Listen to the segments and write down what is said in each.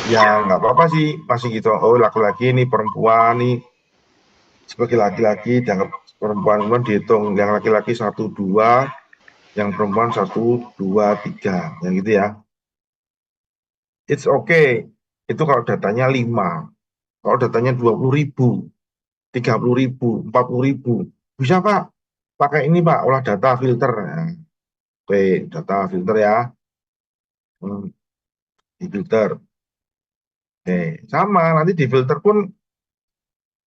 Ya nggak apa-apa sih, masih gitu. Oh laki-laki ini perempuan nih, sebagai laki-laki dianggap perempuan, kemudian dihitung yang laki-laki satu dua, yang perempuan satu dua tiga, yang gitu ya. It's okay. Itu kalau datanya 5. Kalau datanya 20.000, 30.000, 40.000, bisa Pak. Pakai ini Pak, olah data filter. Nah, oke, data filter ya. Hmm, di filter. Oke, sama nanti di filter pun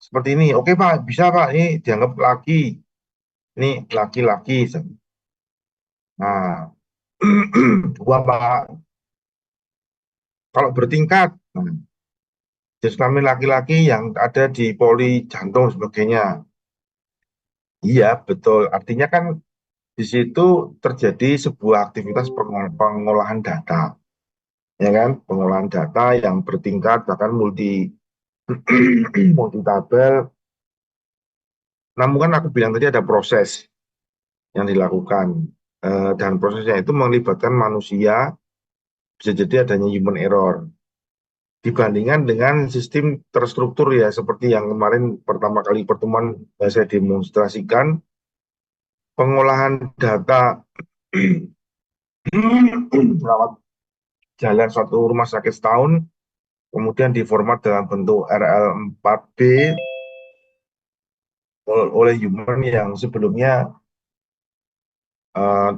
seperti ini. Oke Pak, bisa Pak. Ini dianggap laki. Ini laki-laki. Nah, dua Pak. Kalau bertingkat, nah, jenis kelamin laki-laki yang ada di poli jantung sebagainya. Iya, betul. Artinya kan di situ terjadi sebuah aktivitas pengolahan data, ya kan? Pengolahan data yang bertingkat bahkan multi tabel. Namun kan aku bilang tadi ada proses yang dilakukan. Dan prosesnya itu melibatkan manusia, bisa jadi adanya human error. Dibandingkan dengan sistem terstruktur ya, seperti yang kemarin pertama kali pertemuan saya demonstrasikan, pengolahan data rawat jalan suatu rumah sakit setahun, kemudian diformat dalam bentuk RL4B oleh human yang sebelumnya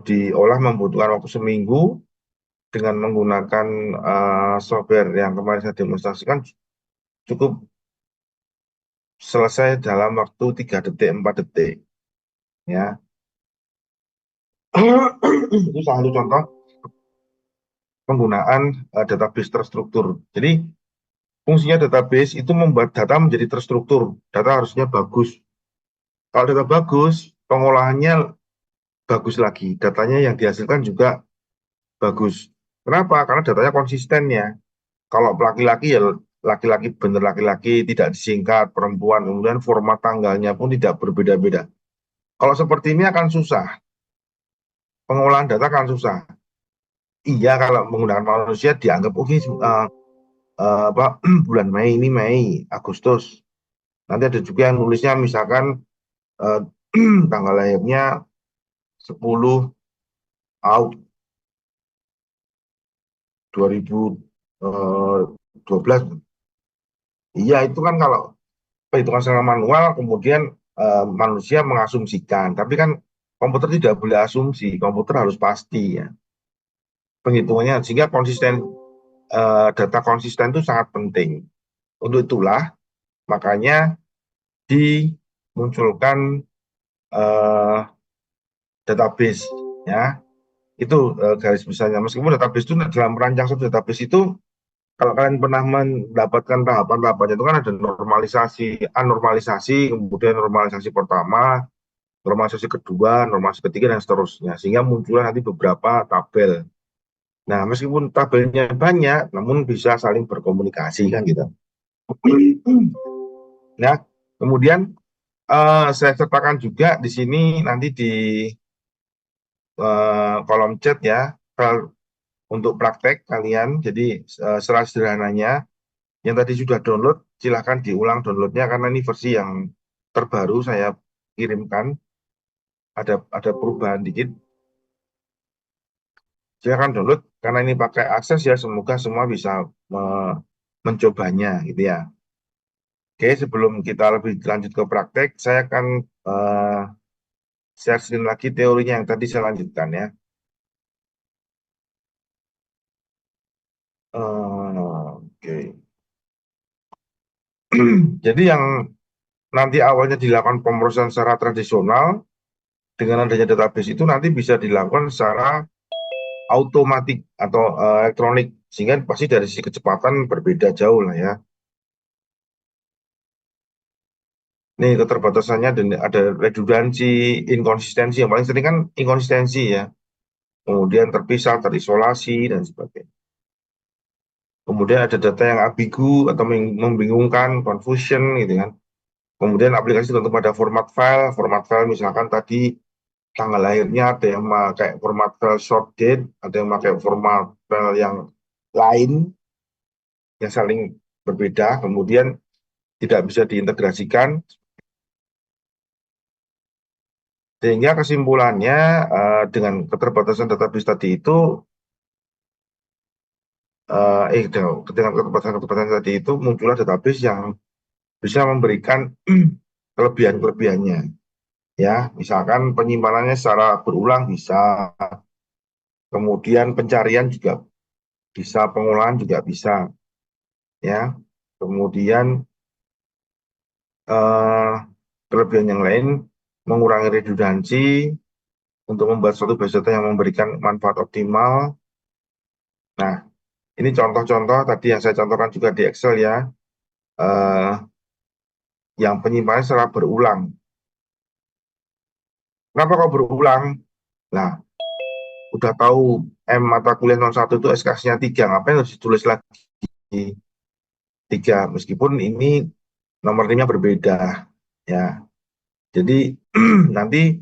diolah membutuhkan waktu seminggu dengan menggunakan software yang kemarin saya demonstrasikan, cukup selesai dalam waktu 3 detik, 4 detik. Ya. Itu salah satu contoh penggunaan database terstruktur. Jadi fungsinya database itu membuat data menjadi terstruktur. Data harusnya bagus. Kalau data bagus, pengolahannya bagus lagi. Datanya yang dihasilkan juga bagus. Kenapa? Karena datanya konsisten ya. Kalau laki-laki ya laki-laki benar laki-laki, tidak disingkat perempuan. Kemudian format tanggalnya pun tidak berbeda-beda. Kalau seperti ini akan susah. Pengolahan data akan susah. Iya, kalau menggunakan manusia dianggap oke apa bulan Mei ini Mei, Agustus. Nanti ada juga yang nulisnya misalkan eh, tanggal lahirnya 10 August 2012. Iya, itu kan kalau perhitungan secara manual, kemudian manusia mengasumsikan. Tapi kan komputer tidak boleh asumsi, komputer harus pasti ya penghitungannya. Sehingga data konsisten itu sangat penting. Untuk itulah makanya dimunculkan eh, database ya. Itu garis besarnya. Meskipun database itu dalam merancang suatu database itu, kalau kalian pernah mendapatkan tahapan-tahapannya itu kan ada normalisasi, anormalisasi, kemudian normalisasi pertama, normalisasi kedua, normalisasi ketiga, dan seterusnya. Sehingga muncullah nanti beberapa tabel. Nah, meskipun tabelnya banyak, namun bisa saling berkomunikasi kan gitu. Nah, kemudian saya sertakan juga di sini nanti di kolom chat ya, untuk praktek kalian. Jadi secara sederhananya, yang tadi sudah download, silahkan diulang downloadnya karena ini versi yang terbaru saya kirimkan. Ada perubahan dikit. Silahkan download karena ini pakai akses ya. Semoga semua bisa mencobanya gitu ya. Oke, sebelum kita lebih lanjut ke praktek, saya akan eh, share screen lagi teorinya yang tadi saya lanjutkan ya. Oke. Jadi yang nanti awalnya dilakukan pemrosesan secara tradisional, dengan adanya database itu nanti bisa dilakukan secara automatik atau elektronik, sehingga pasti dari sisi kecepatan berbeda jauh lah ya. Nih keterbatasannya dan ada redundansi, inkonsistensi, yang paling sering kan inkonsistensi ya. Kemudian terpisah, terisolasi dan sebagainya. Kemudian ada data yang ambigu atau membingungkan, confusion gitu kan. Kemudian aplikasi tergantung pada format file misalkan tadi tanggal lahirnya ada yang pakai format file short date, ada yang pakai format file yang lain, yang saling berbeda, kemudian tidak bisa diintegrasikan, sehingga kesimpulannya dengan keterbatasan database tadi itu, dengan keterbatasan tadi itu muncullah database yang bisa memberikan kelebihan-kelebihannya. Ya, misalkan penyimpanannya secara berulang bisa, kemudian pencarian juga bisa, pengolahan juga bisa, ya. Kemudian eh, kelebihan yang lain mengurangi redundansi untuk membuat suatu base data yang memberikan manfaat optimal. Nah, ini contoh-contoh tadi yang saya contohkan juga di Excel ya, eh, yang penyimpanan secara berulang. Kenapa kok berulang? Nah, udah tahu mata kuliah 01 itu SKS-nya 3, ngapain harus ditulis lagi 3, meskipun ini nomor NIM-nya berbeda ya. Jadi nanti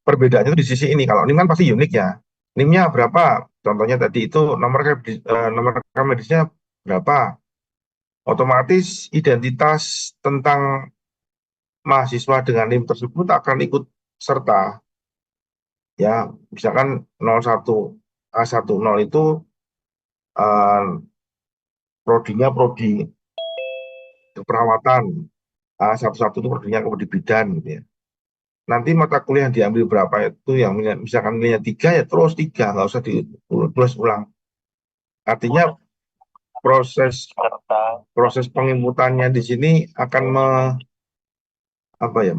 perbedaannya itu di sisi ini. Kalau NIM kan pasti unik ya. NIM-nya berapa? Contohnya tadi itu nomor rekam medisnya berapa? Otomatis identitas tentang mahasiswa dengan NIM tersebut akan ikut serta. Ya, misalkan 01 A10 itu prodinya prodi keperawatan, A11 itu prodinya di bidan gitu ya. Nanti mata kuliah yang diambil berapa itu yang misalkan nilainya 3 ya terus 3, nggak usah ditulis ulang. Artinya proses proses penginputannya di sini akan apa ya,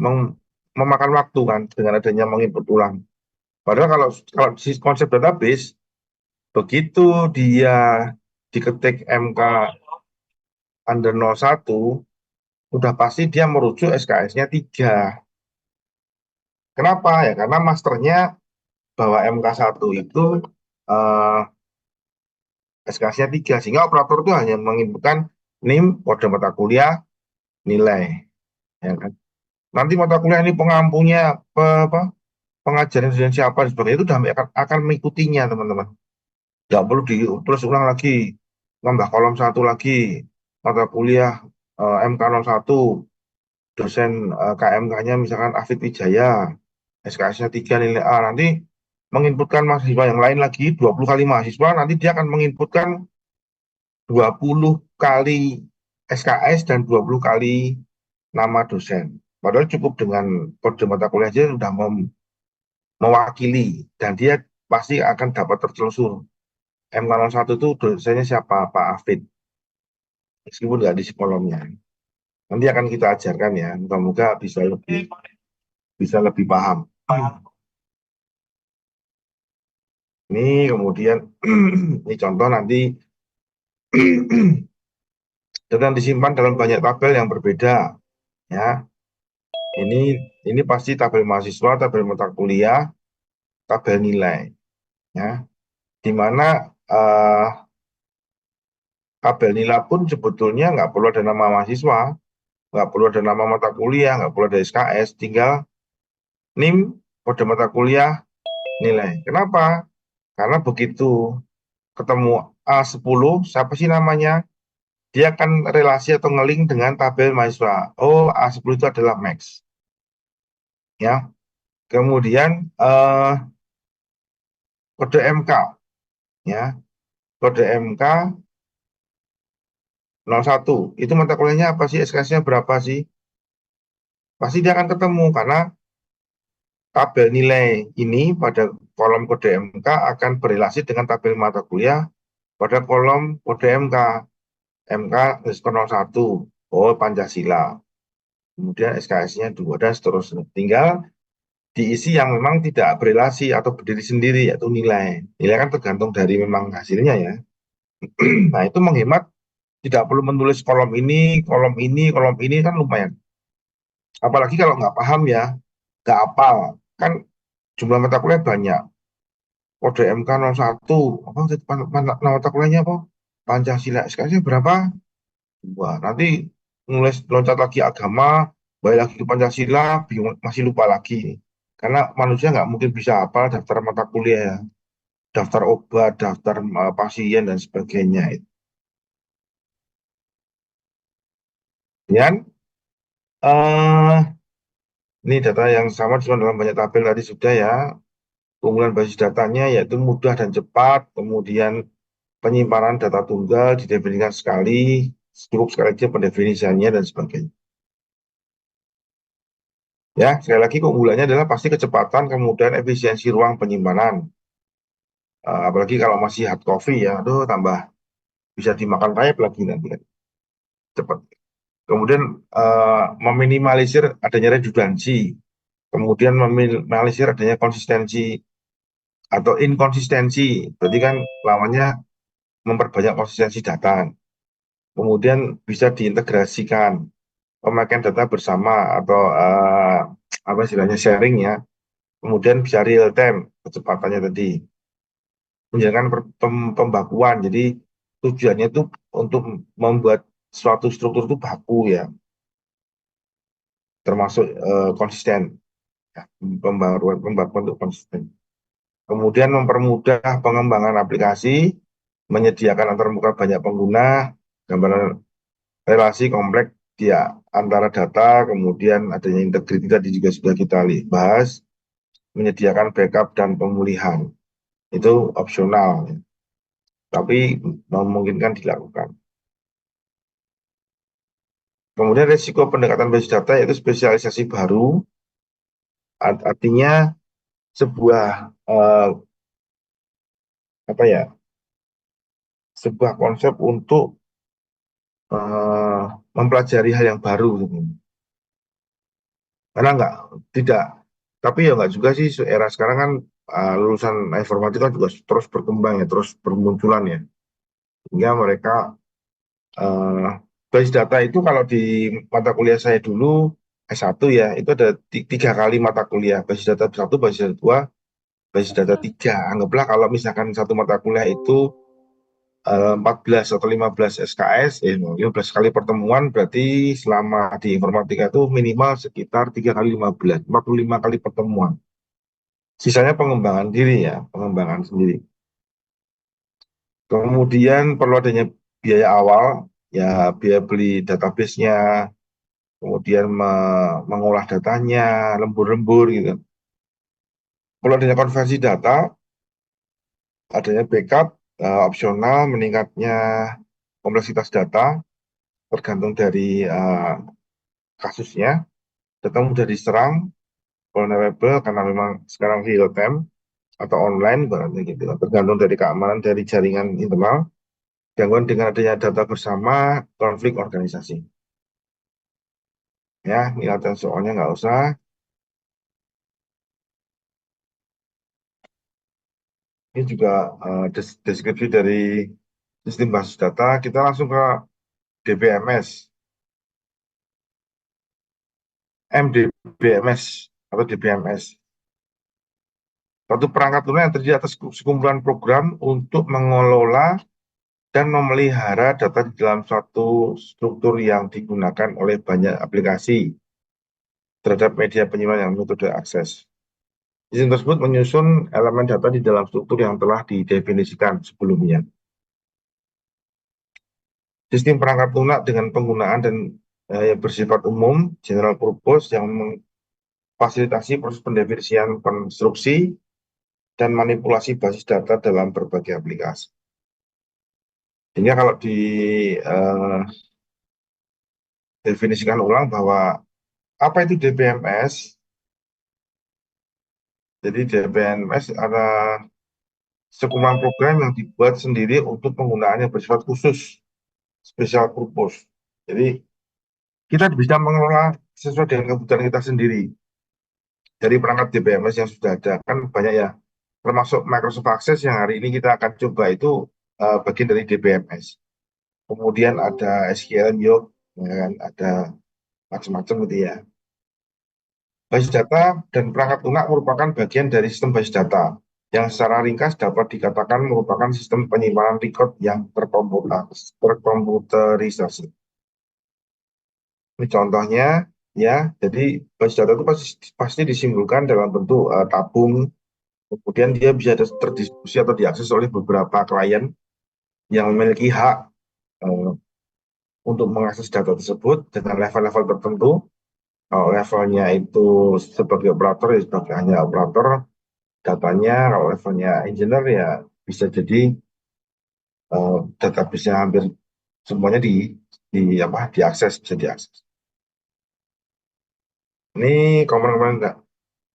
memakan waktu kan dengan adanya menginput ulang. Padahal kalau kalau di konsep database, begitu dia diketik MK under 01, udah pasti dia merujuk SKS-nya 3. Kenapa ya? Karena masternya bahwa MK1 itu eh, SKS-nya 3, sehingga operator itu hanya menginputkan NIM, kode mata kuliah, nilai. Ya kan? Nanti mata kuliah ini pengampunya apa, pengajaran dan siapa dan sebagainya itu udah akan mengikutinya teman-teman. Nggak perlu ditulis ulang lagi, nambah kolom satu lagi, mata kuliah MK01, dosen KMK-nya misalkan Afid Wijaya, SKS-nya 3 nilai A, nanti menginputkan mahasiswa yang lain lagi, 20 kali mahasiswa, nanti dia akan menginputkan 20 kali SKS dan 20 kali nama dosen. Padahal cukup dengan kode mata kuliah aja sudah mewakili, dan dia pasti akan dapat tertelusur. M01 itu dosennya siapa? Pak Afid. Meskipun nggak di kolomnya. Nanti akan kita ajarkan ya. Moga-moga bisa lebih paham. Ini kemudian ini contoh nanti dan disimpan dalam banyak tabel yang berbeda ya. Ini ini pasti tabel mahasiswa, tabel mata kuliah, tabel nilai ya. Di mana tabel nilai pun sebetulnya nggak perlu ada nama mahasiswa, nggak perlu ada nama mata kuliah, nggak perlu ada SKS, tinggal NIM, kode mata kuliah, nilai. Kenapa? Karena begitu ketemu A10, siapa sih namanya? Dia akan relasi atau ngeling dengan tabel mahasiswa. Oh, A10 itu adalah Max. Ya. Kemudian kode MK ya. Kode MK 01. Itu mata kuliahnya apa sih? SKS-nya berapa sih? Pasti dia akan ketemu karena tabel nilai ini pada kolom kode MK akan berrelasi dengan tabel mata kuliah pada kolom kode MK. MK 01. Oh, Pancasila. Kemudian SKS-nya 2 dan seterusnya. Tinggal diisi yang memang tidak berrelasi atau berdiri sendiri, yaitu nilai. Nilai kan tergantung dari memang hasilnya ya. Nah, itu menghemat, tidak perlu menulis kolom ini kan lumayan. Apalagi kalau nggak paham ya, nggak hafal. Kan jumlah mata kuliah banyak. Kode MK 01, apa, mata kuliahnya apa? Pancasila, SKS-nya berapa? 2. Nanti nulis loncat lagi agama, balik lagi ke Pancasila, bingung, masih lupa lagi. Karena manusia nggak mungkin bisa hafal daftar mata kuliah ya, daftar obat, daftar pasien dan sebagainya. Dan ini data yang sama cuma dalam banyak tabel tadi sudah ya. Keunggulan basis datanya yaitu mudah dan cepat, kemudian penyimpanan data tunggal didefinisikan sekali, cukup sekali aja pendefinisiannya dan sebagainya. Ya, sekali lagi keunggulannya adalah pasti kecepatan, kemudian efisiensi ruang penyimpanan. Apalagi kalau masih hard copy ya, aduh tambah bisa dimakan rayap lagi nanti kan, cepat. Kemudian meminimalisir adanya redundansi, kemudian meminimalisir adanya konsistensi atau inkonsistensi. Berarti kan lawannya memperbanyak konsistensi data. Kemudian bisa diintegrasikan pemakaian data bersama atau apa istilahnya sharing ya. Kemudian bisa real time kecepatannya tadi. Menjalankan pembakuan. Jadi tujuannya itu untuk membuat suatu struktur itu baku ya, termasuk konsisten. Ya, pembakuan itu konsisten. Kemudian mempermudah pengembangan aplikasi, menyediakan antarmuka banyak pengguna, gambaran relasi kompleks dia antara data, kemudian adanya integritas tadi juga sudah kita bahas, menyediakan backup dan pemulihan. Itu opsional, ya, tapi memungkinkan dilakukan. Kemudian risiko pendekatan basis data yaitu spesialisasi baru, artinya sebuah apa ya, sebuah konsep untuk mempelajari hal yang baru gitu. Karena tidak, tapi ya nggak juga sih era sekarang kan lulusan informatika juga terus berkembang ya, terus bermunculan ya. Sehingga mereka uh, basis data itu kalau di mata kuliah saya dulu S1 ya, itu ada 3 kali mata kuliah, basis data 1, basis data 2, basis data 3. Anggaplah kalau misalkan satu mata kuliah itu 14 atau 15 SKS, 15 kali pertemuan, berarti selama di informatika itu minimal sekitar 3 kali 15, 45 kali pertemuan. Sisanya pengembangan diri ya, pengembangan sendiri. Kemudian perlu adanya biaya awal, ya biaya beli database-nya, kemudian mengolah datanya, lembur-lembur gitu. Perlu adanya konversi data, adanya backup, opsional, meningkatnya kompleksitas data, tergantung dari kasusnya. Data mudah diserang, vulnerable karena memang sekarang real time atau online, berarti gitu. Tergantung dari keamanan dari jaringan internal, gangguan dengan adanya data bersama, konflik organisasi. Ya, ini latihan soalnya nggak usah. Ini juga deskripsi dari sistem basis data. Kita langsung ke DBMS, MDBMS atau DBMS. Suatu perangkat lunak yang terdiri atas sekumpulan program untuk mengelola dan memelihara data di dalam suatu struktur yang digunakan oleh banyak aplikasi terhadap media penyimpanan yang metode akses. Sistem tersebut menyusun elemen data di dalam struktur yang telah didefinisikan sebelumnya. Sistem perangkat lunak dengan penggunaan dan yang bersifat umum, general purpose, yang memfasilitasi proses pendefinisian konstruksi dan manipulasi basis data dalam berbagai aplikasi. Sehingga kalau didefinisikan ulang bahwa apa itu DBMS, jadi DBMS adalah sekumpulan program yang dibuat sendiri untuk penggunaannya bersifat khusus, special purpose. Jadi kita bisa mengelola sesuai dengan kebutuhan kita sendiri. Dari perangkat DBMS yang sudah ada, kan banyak ya, termasuk Microsoft Access yang hari ini kita akan coba itu bagian dari DBMS. Kemudian ada SQL Yoke, ya kan, ada macam-macam gitu ya. Basis data dan perangkat lunak merupakan bagian dari sistem basis data yang secara ringkas dapat dikatakan merupakan sistem penyimpanan record yang terkomputerisasi. Ini contohnya ya, jadi basis data itu pasti disimbolkan dalam bentuk tabung, kemudian dia bisa terdistribusi atau diakses oleh beberapa klien yang memiliki hak untuk mengakses data tersebut dengan level-level tertentu. Kalau levelnya itu sebagai operator ya sebagai hanya operator datanya, kalau levelnya engineer ya bisa jadi database-nya hampir semuanya diakses, bisa diakses. Ini komen-komen enggak?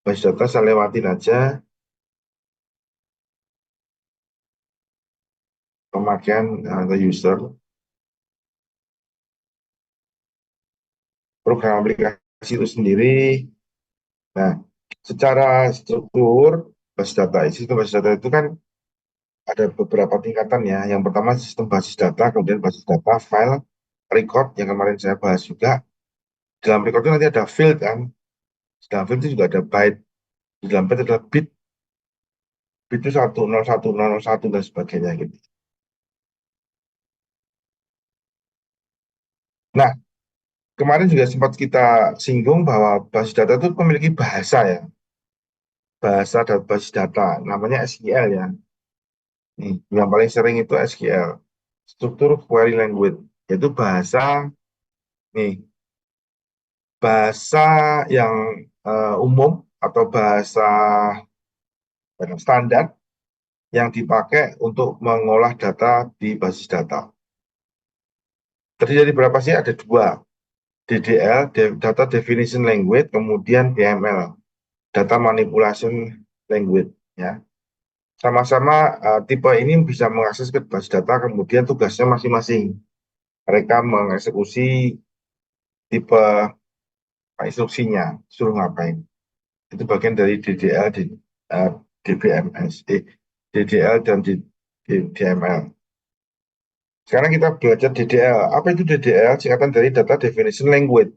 Base data saya lewatin aja. Pemakaian atau user, program aplikasi itu sendiri. Nah, secara struktur sistem basis data itu kan ada beberapa tingkatan ya. Yang pertama sistem basis data, kemudian basis data, file, record yang kemarin saya bahas juga. Dalam record itu nanti ada field kan. Dalam field itu juga ada byte. Di dalam byte adalah bit. Bit itu 1, 0, 1, 0, 1 dan sebagainya gitu. Nah, kemarin juga sempat kita singgung bahwa basis data itu memiliki bahasa ya. Bahasa dan basis data, namanya SQL ya. Nih, yang paling sering itu SQL, struktur query language, yaitu nih, bahasa yang umum atau bahasa standar yang dipakai untuk mengolah data di basis data. Terdiri dari berapa sih? Ada dua, DDL, Data Definition Language, kemudian DML, Data Manipulation Language. Ya, sama-sama tipe ini bisa mengakses ke basis data, kemudian tugasnya masing-masing. Mereka mengeksekusi tipe instruksinya, suruh ngapain. Itu bagian dari DDL, DBMS, DDL dan DML. Sekarang kita belajar DDL. Apa itu DDL? Singkatan dari Data Definition Language.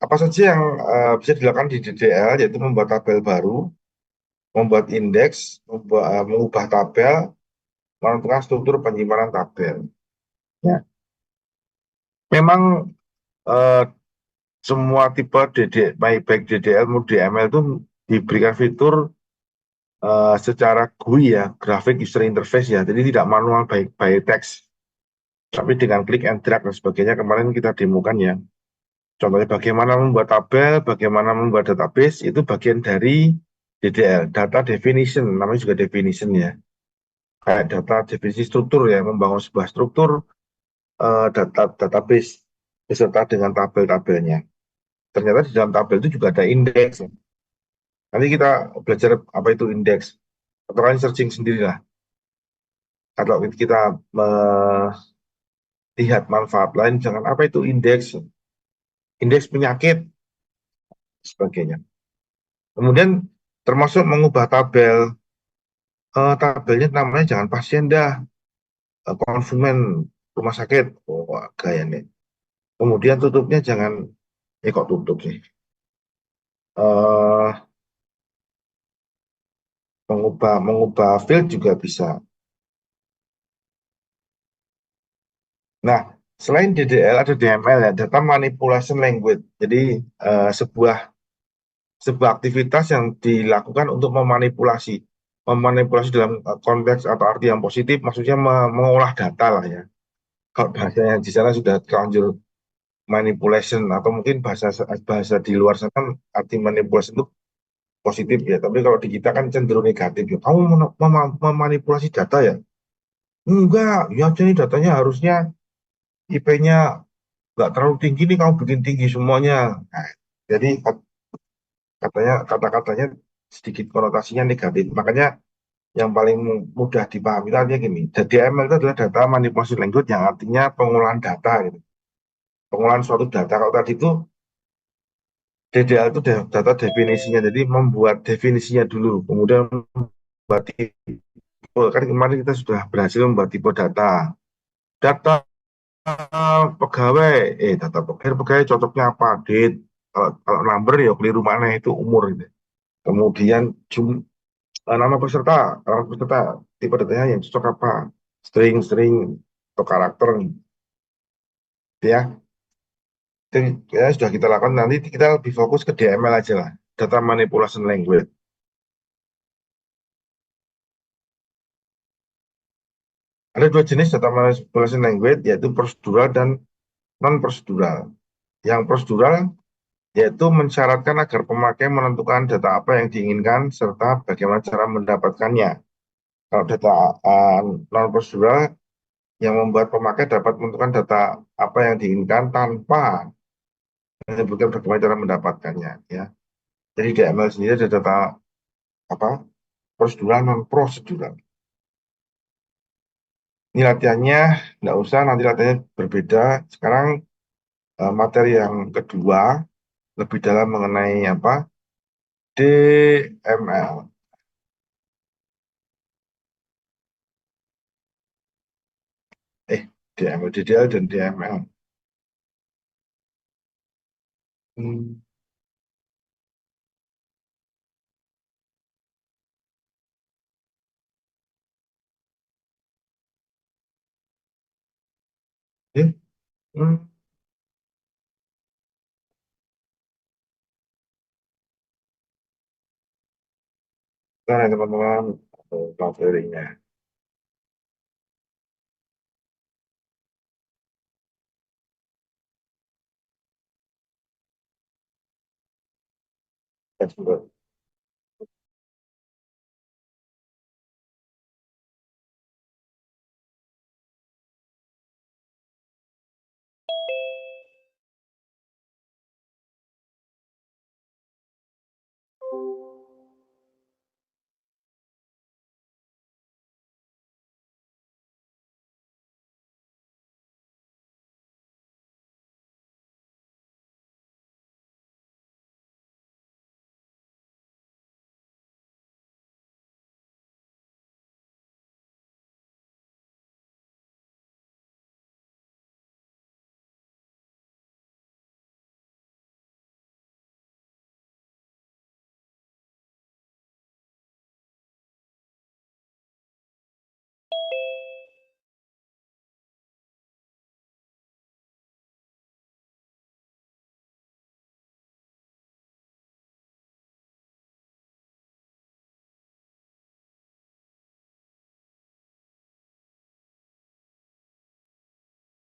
Apa saja yang bisa dilakukan di DDL, yaitu membuat tabel baru, membuat indeks, mengubah tabel, menentukan struktur penyimpanan tabel. Ya. Memang eh, semua tipe baik DDL maupun DML itu diberikan fitur secara GUI ya, graphic user interface ya, jadi tidak manual by text, tapi dengan klik and drag dan sebagainya kemarin kita demokan ya. Contohnya bagaimana membuat tabel, bagaimana membuat database, itu bagian dari DDL, data definition, namanya juga definition ya. Kayak data definisi struktur ya, membangun sebuah struktur database beserta dengan tabel-tabelnya. Ternyata di dalam tabel itu juga ada indeks. Nanti kita belajar apa itu indeks. Atau kalian searching sendirilah. Kalau kita melihat manfaat lain, misalkan apa itu indeks, indeks penyakit, sebagainya. Kemudian termasuk mengubah tabel, tabelnya namanya jangan pasien dah, konsumen rumah sakit, oh gaya nih. Kemudian tutupnya jangan, kok tutup sih, eh mengubah field juga bisa. Nah, selain DDL ada DML ya, Data Manipulation Language. Jadi sebuah aktivitas yang dilakukan untuk memanipulasi dalam konteks atau arti yang positif, maksudnya mengolah data lah ya. Kalau bahasanya di sana sudah terlanjur manipulation atau mungkin bahasa bahasa di luar sana arti manipulasi itu positif ya, tapi kalau di kita kan cenderung negatif ya. Kamu memanipulasi data ya? Enggak, ya jadi datanya harusnya IP-nya nggak terlalu tinggi nih, kamu bikin tinggi semuanya. Nah, jadi kata-katanya sedikit konotasinya negatif. Makanya yang paling mudah dipahami itu artinya gini. DML itu adalah data manipulasi language yang artinya pengolahan data gitu. Pengolahan suatu data. Kalau tadi itu DDL itu data definisinya. Jadi membuat definisinya dulu. Kemudian membuat tipe. Kan kemarin kita sudah berhasil membuat tipe data. Data pegawai, pegawai cocoknya apa? Date. Kalau number ya keliru mana itu umur gitu. Kemudian nama peserta, tipe datanya yang cocok apa? String atau karakter gitu ya. Itu ya sudah kita lakukan, nanti kita lebih fokus ke DML aja lah, Data Manipulation Language. Ada dua jenis data manipulation language, yaitu prosedural dan non-prosedural. Yang prosedural yaitu mensyaratkan agar pemakai menentukan data apa yang diinginkan serta bagaimana cara mendapatkannya. Kalau data non-prosedural yang membuat pemakai dapat menentukan data apa yang diinginkan tanpa menyebutkan bagaimana cara mendapatkannya. Ya. Jadi DML sendiri ada data apa prosedural non prosedural. Ini latihannya nggak usah, nanti latihannya berbeda. Sekarang materi yang kedua lebih dalam mengenai apa DML. DML, DDL dan DML. Hmm. Eh, hmm. Nah, teman-teman, materinya.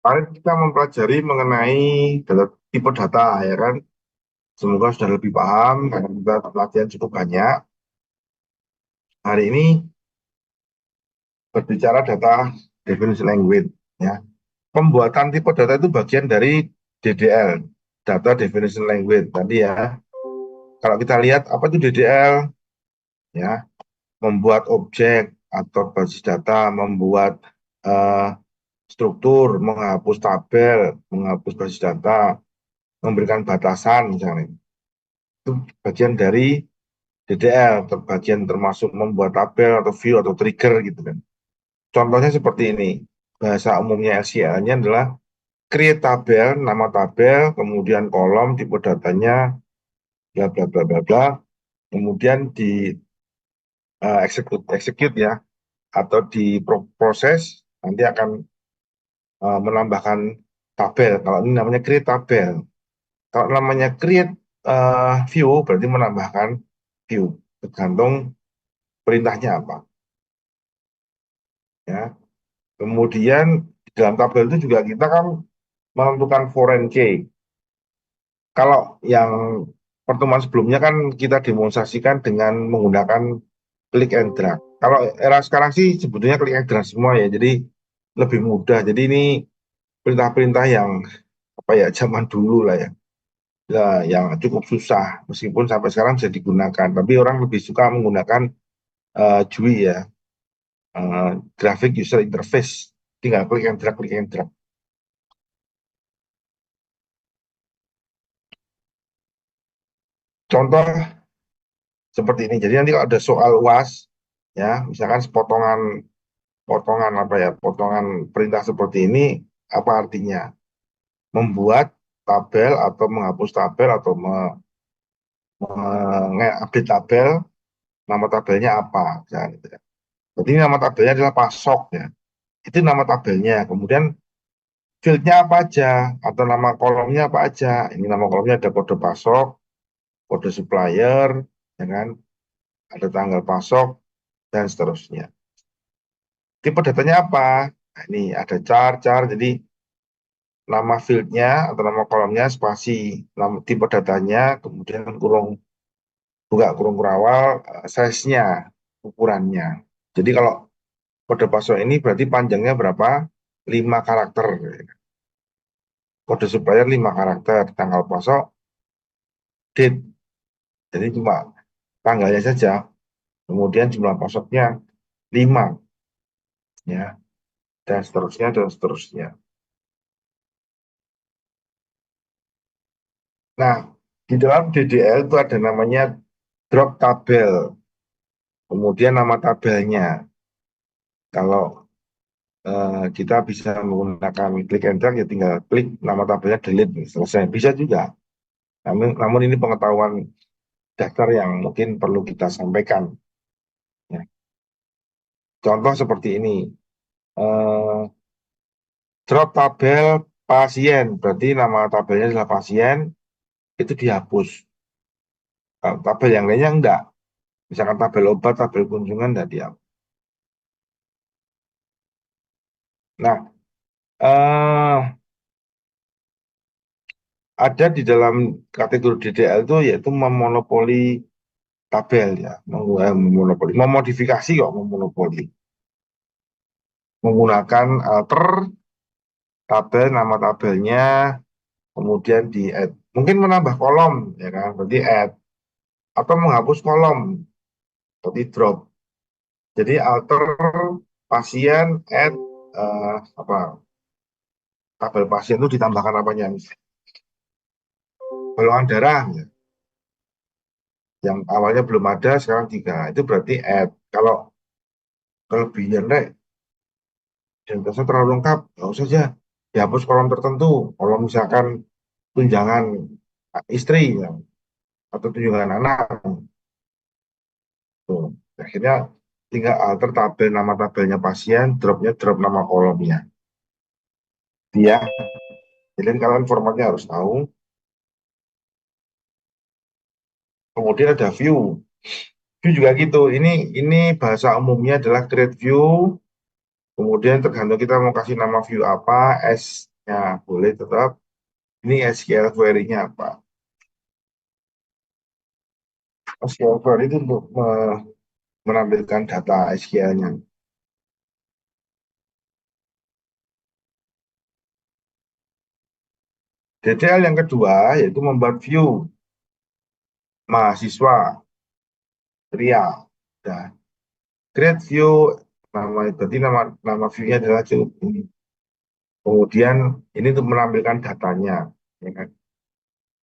Kemarin kita mempelajari mengenai tipe data, ya kan? Semoga sudah lebih paham karena kita pelatihan cukup banyak. Hari ini berbicara data definition language, ya. Pembuatan tipe data itu bagian dari DDL, data definition language tadi ya. Kalau kita lihat apa itu DDL, ya, membuat objek atau basis data, membuat eh, struktur, menghapus tabel, menghapus basis data, memberikan batasan misalnya. Itu bagian dari DDL, bagian termasuk membuat tabel atau view atau trigger gitu kan. Contohnya seperti ini. Bahasa umumnya SQL-nya adalah create tabel, nama tabel, kemudian kolom, tipe datanya, bla bla bla bla bla, kemudian di execute ya, atau di proses nanti akan menambahkan tabel. Kalau ini namanya create tabel. Kalau namanya create view berarti menambahkan view, tergantung perintahnya apa. Ya. Kemudian di dalam tabel itu juga kita kan menentukan foreign key. Kalau yang pertemuan sebelumnya kan kita demonstrasikan dengan menggunakan klik and drag. Kalau era sekarang sih sebetulnya klik and drag semua ya, jadi lebih mudah. Jadi ini perintah-perintah yang apa ya zaman dulu lah ya, ya yang cukup susah meskipun sampai sekarang bisa digunakan. Tapi orang lebih suka menggunakan GUI ya, graphic user interface. Tinggal klik and drag, klik and drag. Contoh seperti ini. Jadi nanti kalau ada soal UAS, ya, misalkan sepotongan potongan apa ya, potongan perintah seperti ini, apa artinya? Membuat tabel atau menghapus tabel atau mengupdate tabel, nama tabelnya apa? Misalkan gitu ya. Jadi nama tabelnya adalah pasok ya. Itu nama tabelnya. Kemudian fieldnya apa aja atau nama kolomnya apa aja. Ini nama kolomnya ada kode pasok, kode supplier, ya kan? Ada tanggal pasok dan seterusnya. Tipe datanya apa? Nah, ini ada char, jadi nama fieldnya atau nama kolomnya spasi, nama tipe datanya, kemudian kurung buka kurung kurawal, size-nya, ukurannya. Jadi kalau kode password ini berarti panjangnya berapa? 5 karakter. Kode supplier 5 karakter, tanggal pasok, date. Jadi cuma tanggalnya saja. Kemudian jumlah pasoknya 5, ya, dan seterusnya dan seterusnya. Nah, di dalam DDL itu ada namanya drop tabel. Kemudian nama tabelnya. Kalau kita bisa menggunakan klik and drag, ya tinggal klik nama tabelnya, delete, selesai. Bisa juga. Namun ini pengetahuan dasar yang mungkin perlu kita sampaikan. Ya. Contoh seperti ini. Eh, Drop tabel pasien, berarti nama tabelnya adalah pasien, itu dihapus. Tabel yang lainnya enggak. Misalkan tabel obat, tabel kunjungan, enggak dihapus. Nah, eh, ada di dalam kategori DDL itu yaitu memonopoli tabel, ya, memonopoli, memodifikasi kok, memonopoli, menggunakan alter tabel, nama tabelnya, kemudian di add, mungkin menambah kolom, ya kan, berarti add, atau menghapus kolom, berarti drop. Jadi alter pasien, add, apa, tabel pasien itu ditambahkan apanya, golongan darah, ya, yang awalnya belum ada sekarang 3, itu berarti add. Kalau kelebihan deh, identitasnya terlalu lengkap, nggak usah aja dihapus kolom tertentu. Kalau misalkan tunjangan istri, ya, atau tunjangan anak, tuh. Akhirnya tinggal alter tabel, nama tabelnya pasien, dropnya drop nama kolomnya. Dia, jadi kalian formatnya harus tahu. Kemudian ada view. View juga gitu. Ini bahasa umumnya adalah create view. Kemudian tergantung kita mau kasih nama view apa, S-nya boleh tetap. Ini SQL query-nya apa? SQL query itu untuk menampilkan data SQL-nya. DDL yang kedua yaitu membuat view mahasiswa pria. Nah, create view, berarti nama nama view-nya adalah cukup ini. Kemudian ini untuk menampilkan datanya, ya kan?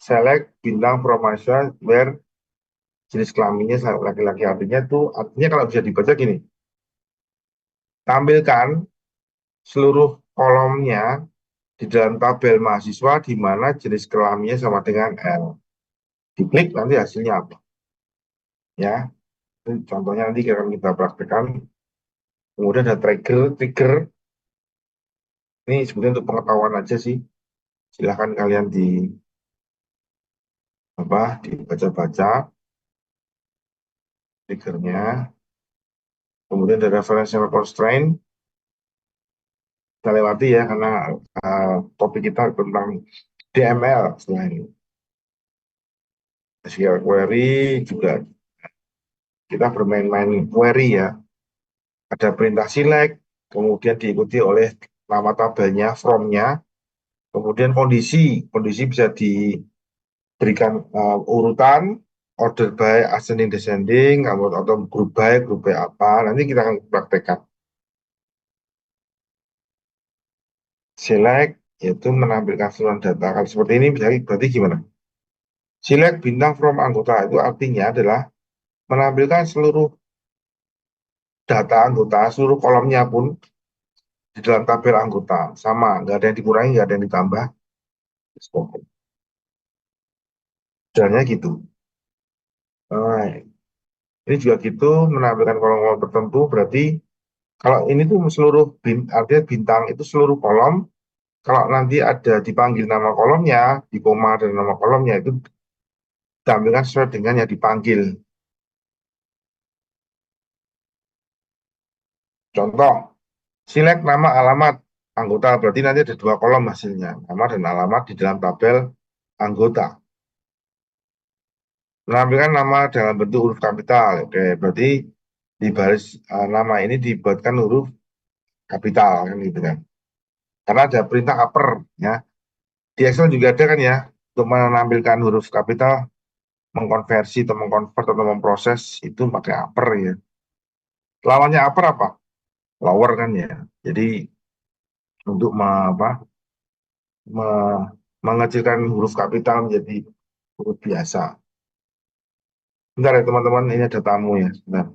Select bintang from mahasiswa where jenis kelaminnya laki-laki, artinya kalau bisa dibaca gini, tampilkan seluruh kolomnya di dalam tabel mahasiswa di mana jenis kelaminnya sama dengan L. Diklik nanti hasilnya apa, ya. Ini contohnya nanti akan kita praktekkan. Kemudian ada trigger. Ini sebenarnya untuk pengetahuan aja sih. Silahkan kalian dibaca-baca triggernya. Kemudian ada referential constraint. Kita lewati ya karena topik kita tentang DML setelah ini. SQL query juga kita bermain-main query, ya. Ada perintah select, kemudian diikuti oleh nama tabelnya, from-nya, kemudian kondisi bisa diberikan urutan, order by ascending descending, atau group by apa, nanti kita akan praktekkan. Select yaitu menampilkan seluruh data. Kalau seperti ini berarti gimana? Select bintang from anggota itu artinya adalah menampilkan seluruh data anggota, seluruh kolomnya pun di dalam tabel anggota sama, nggak ada yang dikurangi, nggak ada yang ditambah. Sebenarnya gitu. Nah, ini juga gitu, menampilkan kolom-kolom tertentu, berarti kalau ini tuh seluruh artinya bintang itu seluruh kolom. Kalau nanti ada dipanggil nama kolomnya, di koma dan nama kolomnya itu ditampilkan sesuai dengan yang dipanggil. Contoh, Select nama alamat anggota, berarti nanti ada dua kolom hasilnya, nama dan alamat di dalam tabel anggota. Menampilkan nama dalam bentuk huruf kapital. Oke, berarti di baris nama ini dibuatkan huruf kapital kan gitu kan. Karena ada perintah upper ya. Di Excel juga ada kan ya untuk menampilkan huruf kapital, mengkonversi atau mengkonvert atau memproses itu pakai upper ya. Lawannya upper apa? Lower kan ya. Jadi untuk mengecilkan huruf kapital menjadi huruf biasa. Bentar ya teman-teman, ini ada tamu ya. Bentar.